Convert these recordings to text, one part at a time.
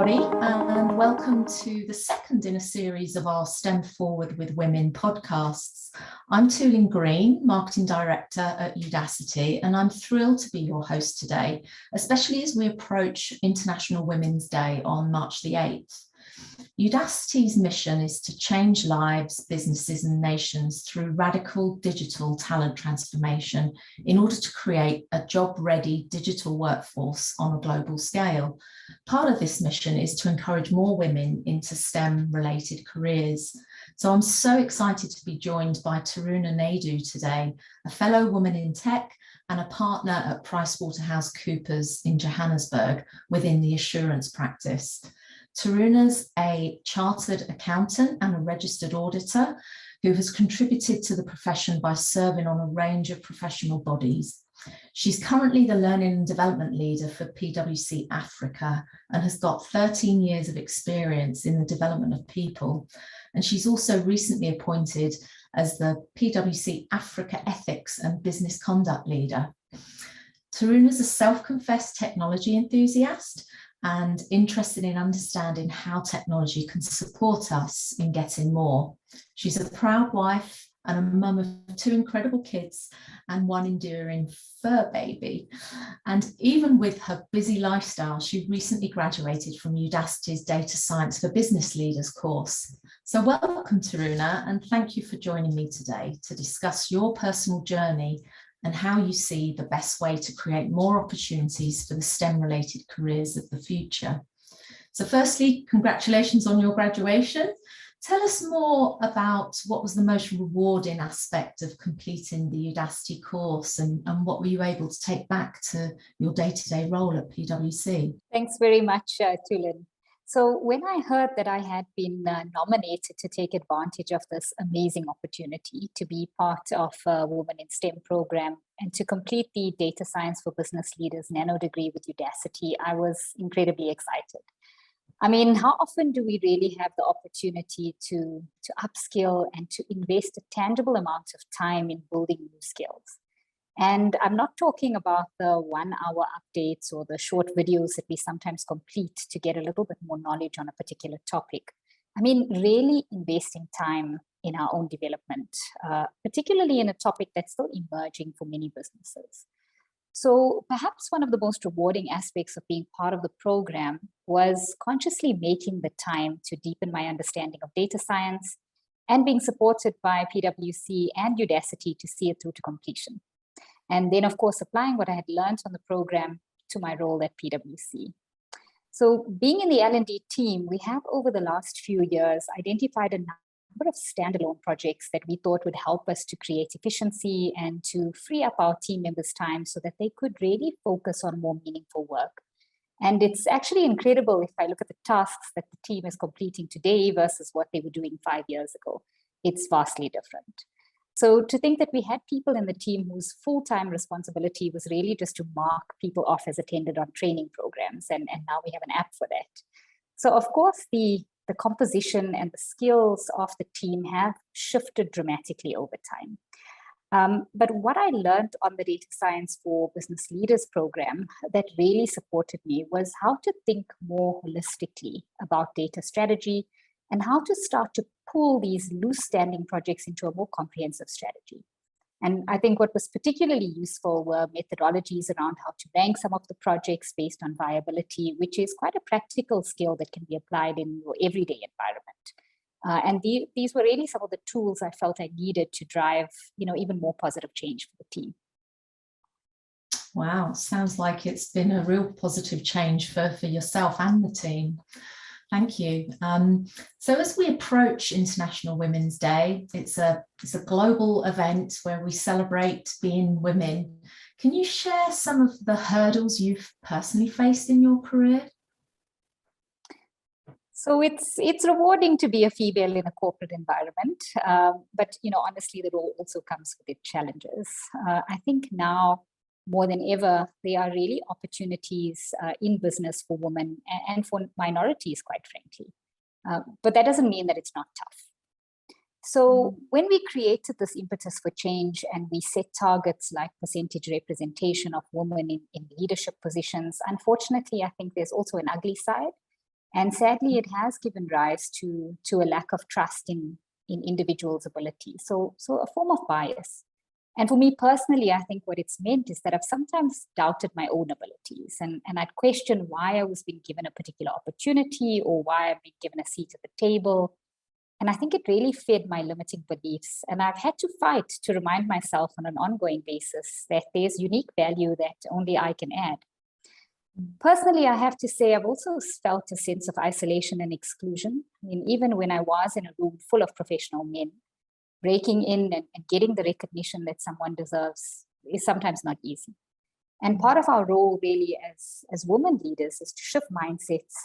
everybody, and welcome to the second in a series of our STEM Forward with Women podcasts. I'm Tulin Green, Marketing Director at Udacity, and I'm thrilled to be your host today, especially as we approach International Women's Day on March the 8th. Udacity's mission is to change lives, businesses and nations through radical digital talent transformation in order to create a job-ready digital workforce on a global scale. Part of this mission is to encourage more women into STEM-related careers. So I'm so excited to be joined by Taruna Naidoo today, a fellow woman in tech and a partner at PwC in Johannesburg within the assurance practice. Taruna's a chartered accountant and a registered auditor who has contributed to the profession by serving on a range of professional bodies. She's currently the Learning and Development Leader for PwC Africa and has got 13 years of experience in the development of people. And she's also recently appointed as the PwC Africa Ethics and Business Conduct Leader. Taruna's a self-confessed technology enthusiast and interested in understanding how technology can support us in getting more. She's a proud wife and a mum of 2 incredible kids and 1 enduring fur baby. And even with her busy lifestyle, she recently graduated from Udacity's Data Science for Business Leaders course. So welcome, Taruna, and thank you for joining me today to discuss your personal journey and how you see the best way to create more opportunities for the STEM-related careers of the future. So firstly, congratulations on your graduation. Tell us more about what was the most rewarding aspect of completing the Udacity course and what were you able to take back to your day-to-day role at PwC? Thanks very much, Tulin. So when I heard that I had been nominated to take advantage of this amazing opportunity to be part of a Women in STEM program and to complete the Data Science for Business Leaders Nano Degree with Udacity, I was incredibly excited. I mean, how often do we really have the opportunity to upskill and to invest a tangible amount of time in building new skills? And I'm not talking about the 1-hour updates or the short videos that we sometimes complete to get a little bit more knowledge on a particular topic. I mean, really investing time in our own development, particularly in a topic that's still emerging for many businesses. So perhaps one of the most rewarding aspects of being part of the program was consciously making the time to deepen my understanding of data science and being supported by PwC and Udacity to see it through to completion. And then, of course, applying what I had learned on the program to my role at PwC. So being in the L&D team, we have over the last few years identified a number of standalone projects that we thought would help us to create efficiency and to free up our team members' time so that they could really focus on more meaningful work. And it's actually incredible if I look at the tasks that the team is completing today versus what they were doing 5 years ago. It's vastly different. So to think that we had people in the team whose full-time responsibility was really just to mark people off as attended on training programs, and now we have an app for that. So of course, the composition and the skills of the team have shifted dramatically over time. But what I learned on the Data Science for Business Leaders program that really supported me was how to think more holistically about data strategy and how to start to pull these loose standing projects into a more comprehensive strategy. And I think what was particularly useful were methodologies around how to rank some of the projects based on viability, which is quite a practical skill that can be applied in your everyday environment. And these were really some of the tools I felt I needed to drive, even more positive change for the team. Wow, sounds like it's been a real positive change for yourself and the team. Thank you. So as we approach International Women's Day, it's a global event where we celebrate being women. Can you share some of the hurdles you've personally faced in your career? So it's rewarding to be a female in a corporate environment, but honestly, the role also comes with its challenges. I think now more than ever, there are really opportunities in business for women and for minorities, quite frankly. But that doesn't mean that it's not tough. So when we created this impetus for change and we set targets like percentage representation of women in leadership positions, unfortunately, I think there's also an ugly side. And sadly, it has given rise to a lack of trust in individuals' ability. So a form of bias. And for me personally, I think what it's meant is that I've sometimes doubted my own abilities, and I'd question why I was being given a particular opportunity or why I've been given a seat at the table. And I think it really fed my limiting beliefs. And I've had to fight to remind myself on an ongoing basis that there's unique value that only I can add. Personally, I have to say, I've also felt a sense of isolation and exclusion. I mean, even when I was in a room full of professional men, breaking in and getting the recognition that someone deserves is sometimes not easy. And part of our role really as women leaders is to shift mindsets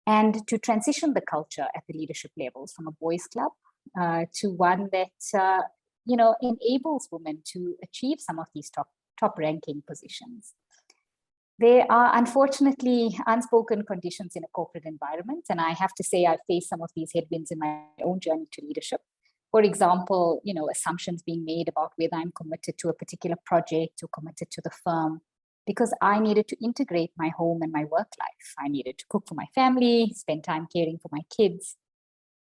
and to transition the culture at the leadership levels from a boys' club to one that enables women to achieve some of these top ranking positions. There are unfortunately unspoken conditions in a corporate environment, and I have to say I've faced some of these headwinds in my own journey to leadership. For example, assumptions being made about whether I'm committed to a particular project or committed to the firm, because I needed to integrate my home and my work life. I needed to cook for my family, spend time caring for my kids.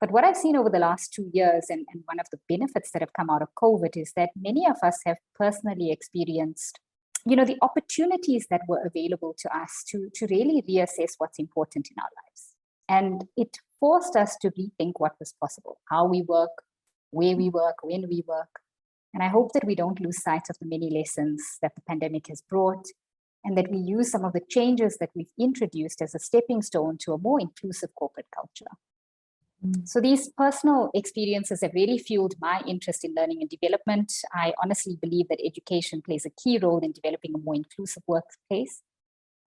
But what I've seen over the last 2 years, and one of the benefits that have come out of COVID, is that many of us have personally experienced, the opportunities that were available to us to really reassess what's important in our lives. And it forced us to rethink what was possible, how we work, where we work, when we work. And I hope that we don't lose sight of the many lessons that the pandemic has brought, and that we use some of the changes that we've introduced as a stepping stone to a more inclusive corporate culture. So these personal experiences have really fueled my interest in learning and development. I honestly believe that education plays a key role in developing a more inclusive workplace.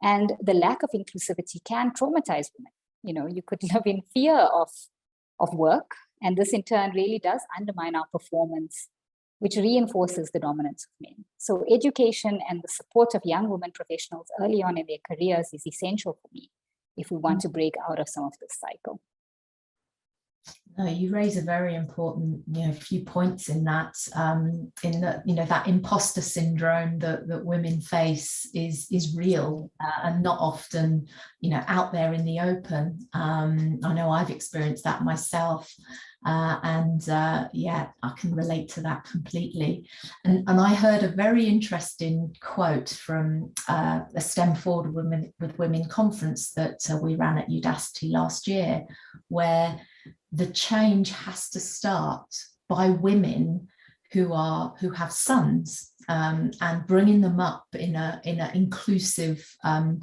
And the lack of inclusivity can traumatize women. You could live in fear of work, and this in turn really does undermine our performance, which reinforces the dominance of men. So education and the support of young women professionals early on in their careers is essential for me if we want to break out of some of this cycle. No, you raise a very important, few points in that, that imposter syndrome that women face is real and not often, out there in the open. I know I've experienced that myself, and I can relate to that completely. And I heard a very interesting quote from a STEM Forward with Women conference that we ran at Udacity last year, where the change has to start by women who have sons, and bringing them up in an inclusive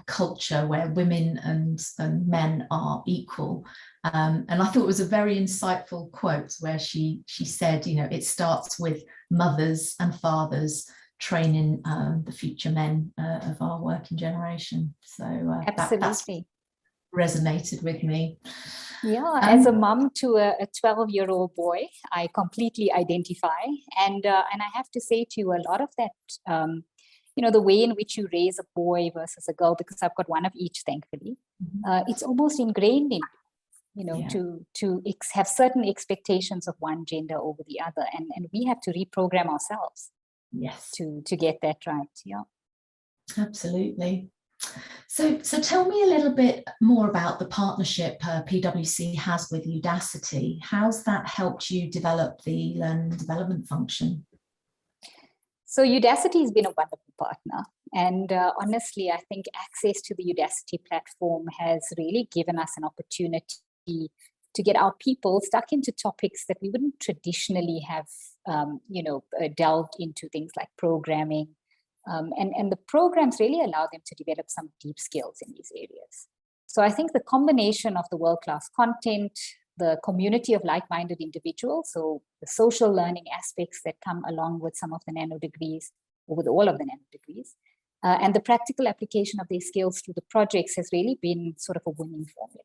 culture where women and men are equal. And I thought it was a very insightful quote where she said, it starts with mothers and fathers training the future men of our working generation. So absolutely. That resonated with me. Yeah, as a mom to a 12-year-old boy, I completely identify. And I have to say to you, a lot of that, the way in which you raise a boy versus a girl, because I've got one of each, thankfully, it's almost ingrained in to have certain expectations of one gender over the other. And we have to reprogram ourselves to get that right. Yeah, absolutely. So tell me a little bit more about the partnership PwC has with Udacity. How's that helped you develop the learning and development function? So Udacity has been a wonderful partner. And honestly, I think access to the Udacity platform has really given us an opportunity to get our people stuck into topics that we wouldn't traditionally have, delved into, things like programming. And the programs really allow them to develop some deep skills in these areas. So I think the combination of the world-class content, the community of like-minded individuals, so the social learning aspects that come along with some of the nano degrees, or with all of the nano degrees, and the practical application of these skills through the projects has really been sort of a winning formula.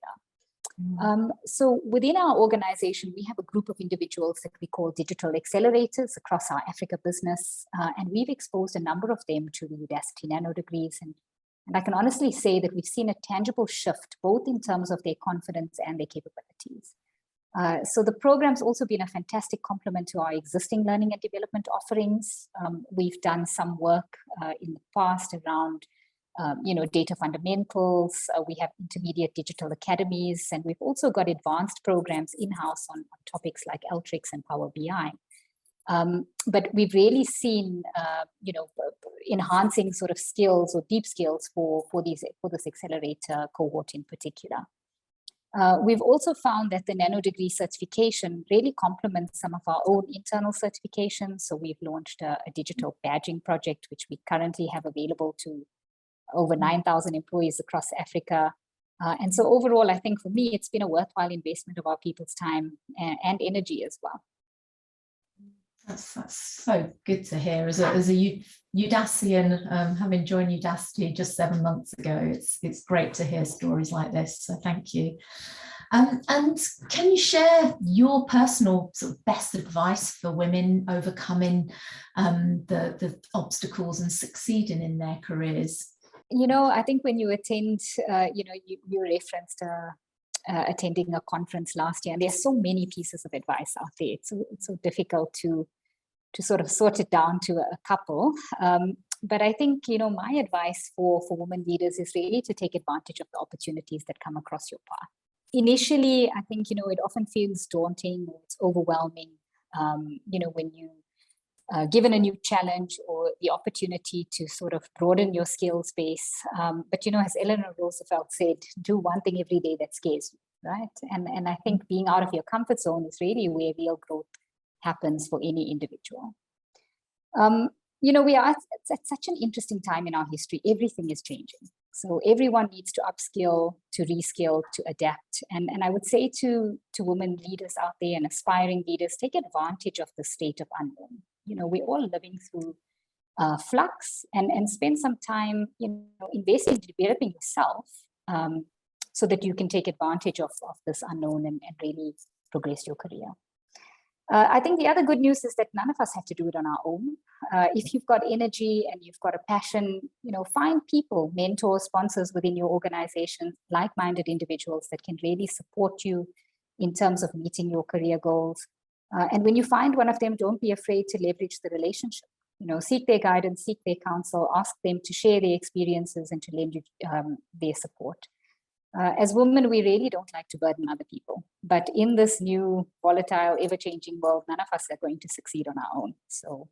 So within our organization, we have a group of individuals that we call digital accelerators across our Africa business, and we've exposed a number of them to the Udacity Nano Degrees. And I can honestly say that we've seen a tangible shift, both in terms of their confidence and their capabilities. So the program's also been a fantastic complement to our existing learning and development offerings. We've done some work in the past around data fundamentals. We have intermediate digital academies, and we've also got advanced programs in-house on topics like Alteryx and Power BI. But we've really seen, enhancing sort of skills or deep skills for this accelerator cohort in particular. We've also found that the Nano Degree certification really complements some of our own internal certifications. So we've launched a digital badging project, which we currently have available to over 9,000 employees across Africa. And so overall, I think for me, it's been a worthwhile investment of our people's time and energy as well. That's so good to hear. As a Udacitian, having joined Udacity just 7 months ago, it's great to hear stories like this. So thank you. And can you share your personal sort of best advice for women overcoming the obstacles and succeeding in their careers? I think when you attend, you referenced attending a conference last year, and there's so many pieces of advice out there. It's so difficult to sort of sort it down to a couple. But I think, my advice for women leaders is really to take advantage of the opportunities that come across your path. Initially, I think, it often feels daunting, or it's overwhelming, when you given a new challenge or the opportunity to sort of broaden your skills base. But, as Eleanor Roosevelt said, do one thing every day that scares you, right? And I think being out of your comfort zone is really where real growth happens for any individual. We are at such an interesting time in our history. Everything is changing. So everyone needs to upskill, to reskill, to adapt. And I would say to women leaders out there and aspiring leaders, take advantage of the state of unknown. We're all living through flux, and spend some time, investing in developing yourself so that you can take advantage of this unknown and really progress your career. I think the other good news is that none of us have to do it on our own. If you've got energy and you've got a passion, find people, mentors, sponsors within your organization, like-minded individuals that can really support you in terms of meeting your career goals. And when you find one of them, don't be afraid to leverage the relationship. Seek their guidance, seek their counsel, ask them to share their experiences and to lend you their support. As women, we really don't like to burden other people. But in this new, volatile, ever-changing world, none of us are going to succeed on our own. So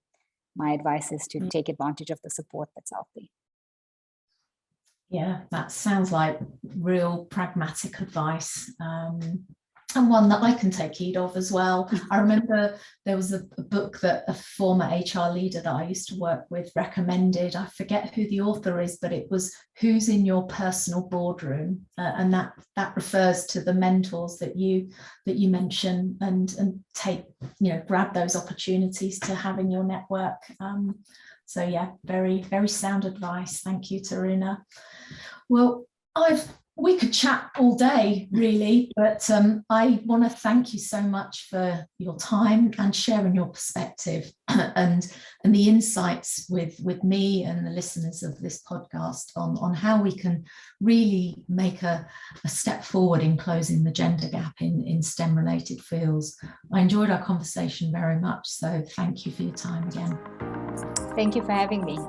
my advice is to take advantage of the support that's out there. Yeah, that sounds like real pragmatic advice. And one that I can take heed of as well. I remember there was a book that a former HR leader that I used to work with recommended. I forget who the author is, but it was Who's in Your Personal Boardroom, and that refers to the mentors that you mention, and take, grab those opportunities to have in your network. So yeah, very, very sound advice. Thank you, Taruna. Well, we could chat all day, really, but I want to thank you so much for your time and sharing your perspective and the insights with me and the listeners of this podcast on how we can really make a step forward in closing the gender gap in STEM-related fields. I enjoyed our conversation very much, so thank you for your time again. Thank you for having me.